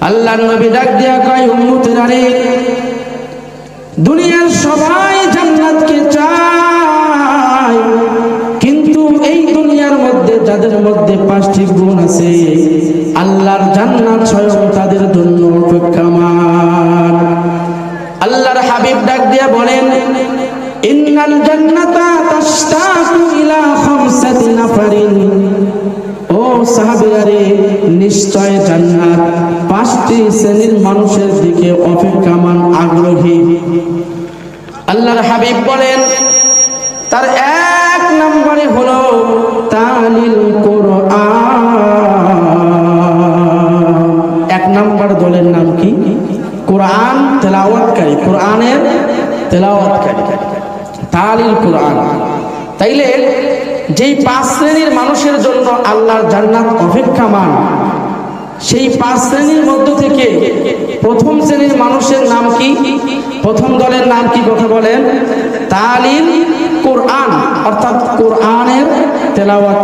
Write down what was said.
আল্লাহর নবী ডাক দিয়া কয়, উম্মতেরা রে, দুনিয়ার সবাই জান্নাতকে চায়, কিন্তু এই দুনিয়ার মধ্যে যাদের মধ্যে 5টি গুণ আছে, আল্লাহর জান্নাত স্বয়ং তাদের জন্য অপেক্ষমান। আল্লাহর হাবিব ডাক দিয়া বলেন, ইন্নাল জান্নাতা তাশতাকু ইলা খামসাতি নাফারিন। ও সাহাবীরা রে, নিশ্চয় জান্নাত 5টি শ্রেণীর মানুষের দিকে অপেক্ষমান, আগ্রহী। আল্লাহর হাবিব বলেন, তার 1 নম্বরে হলো তালিল কোরআন। 1 নম্বর দলের নাম কি? কোরআন তেলাওয়াতকারী, কোরআনের তেলাওয়াতকারী, তালিল কোরআন। তাইলে যেই 5 শ্রেণীর মানুষের জন্য আল্লাহর জান্নাত অপেক্ষমান, সেই 5 শ্রেণীর মধ্য থেকে প্রথম শ্রেণীর মানুষের নাম কি? প্রথম দলের নাম কি? কথা বলেন। তালিল কোরআন, অর্থাৎ কোরআনের তেলাওয়াত।